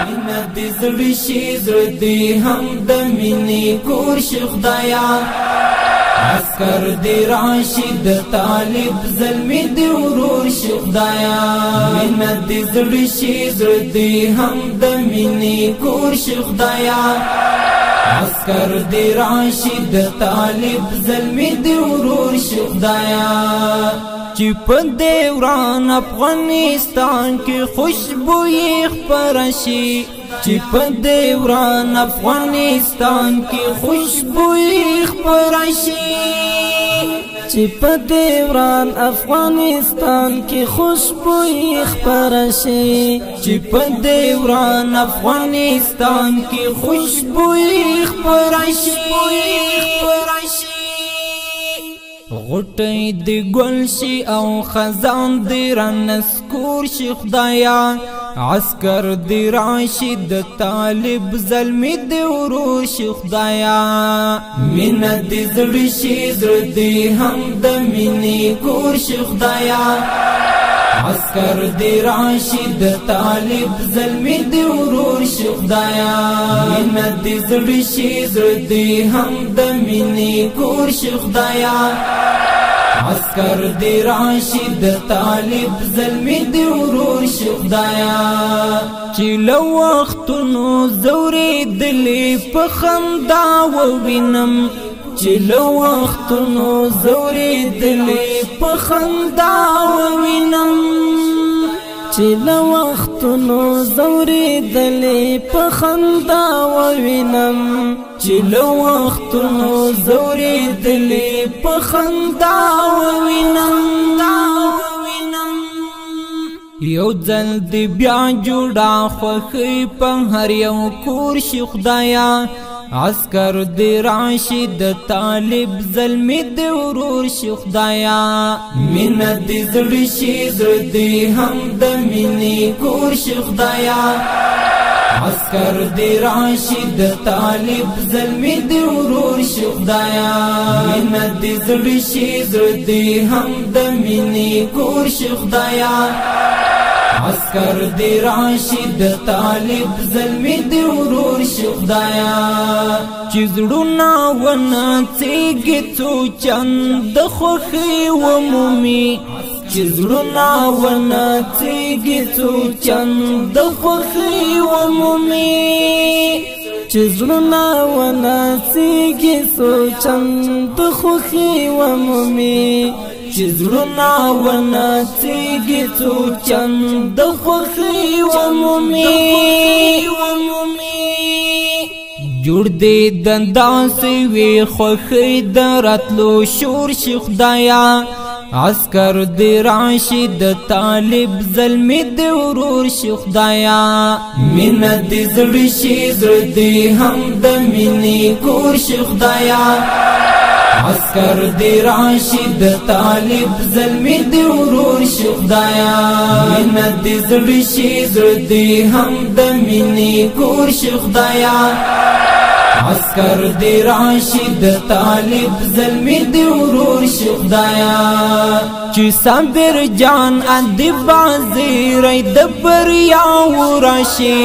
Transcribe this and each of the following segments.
مینه دې زړه شي زړه دې هم د مینې کور شي خدایا عسکر دې راشي د طالب زلمي دې ورور شي خدایا مینه دې زړه شي زړه دې هم د مینې کور شي خدایا عسکر دې راشي د طالب زلمي دې ورور شي خدایا چې په دوران افغانستان کې خوشبوئی خپره شي چې په دوران افغانستان کې خوشبوئی خپره شي چې په دوران افغانستان کې خوشبوئی خپره شي چې په دوران افغانستان کې خوشبوئی خپره شي غټي دی ګل شي او خزان دی رنسکور شي خدایا عسکر دی راشي د طالب زلمی دی ورور شي خدایا مینه دی زړه شي زړه دی هم د مینې کور شي خدایا عسکر دی راشي د طالب زلمی دی ورور شي خدایا مینه دی زړه شي زړه دی هم د مینې کور شي خدایا عسکر دی راشي د طالب زلمی دی ورور شي خدایا چې له وختونو زورېدلې په خندا ووینم چې له وختونو زورېدلې په خندا ووینم چې له وختونو زورېدلې په خندا ووینم چې له وختونو زورېدلې په خندا ووینم یو ځل دې بیا جوړه خوښي په هر یو کور شي خدایا عسکر دی راشي د طالب زلمی دی ورور شي خدایا مینه دې زړه شي زړه دې هم د مینې کور شي خدایا عسکر دی راشي د طالب زلمی دی ورور شي خدایا مینه دې زړه شي زړه دې هم د مینې کور شي خدایا عسکر دی راشي د طالب زلمی دی ورور شي خدایا چې زړونه ونڅېږي څو چند خوښي ومومي چې زړونه ونڅېږي څو چند خوښي ومومي چې زړونه ونڅېږي څو چند خوښي ومومي چې زړونه ونڅېږي څو چند خوښي ومومي جوړ دې دنداسې وي خوښي د راتلو شور شي خدایا عسکر دی راشي د طالب زلمی دی ورور شي خدایا مینه دې زړه شي زړه دې هم د مینې کور شي خدایا عسکر دی راشي د طالب زلمی دی ورور شي خدایا مینه دې زړه شي زړه دې هم د مینې کور شي خدایا عسکر دی راشي د طالب زلمی دی ورور شي خدایا چې صابر جان ادي بازیری د بریا وراشي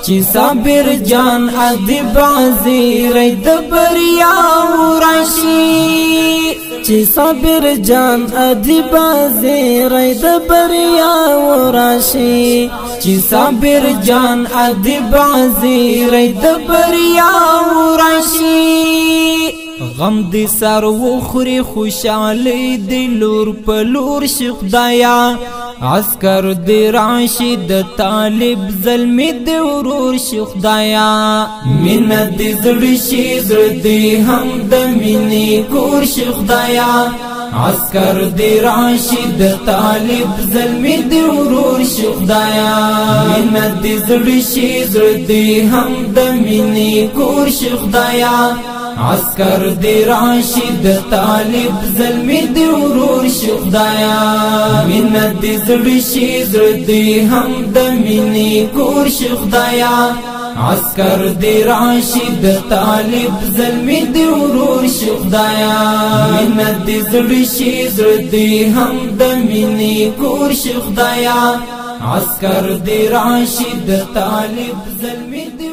چې صابر جان ادي بازیری د بریا وراشي چې صابر جان ادي بازیری د بریا وراشي چې صابر جان ادي بازیری د بریا وراشي غم دې سر وخوري خوشالي دې لور په لور شي خدایا عسکر دې راشي د طالب زلمی دې ورور شي خدایا مینه دې زړه شي زړه دې هم د مینې کور شي خدایا عسکر دی راشي د طالب زلمی دی ورور شي خدایا مینه دې زړه شي زړه دې هم د مینې کور شي خدایا عسکر دی راشي د طالب زلمی دی ورور شي خدایا مینه دې زړه شي زړه دې هم د مینې کور شي خدایا عسکر دی راشي د طالب زلمی دی ورور شي خدایا مینه دې زړه شي زړه دې هم د مینې کور شي خدایا عسكر دی راشد طالب زلمی دی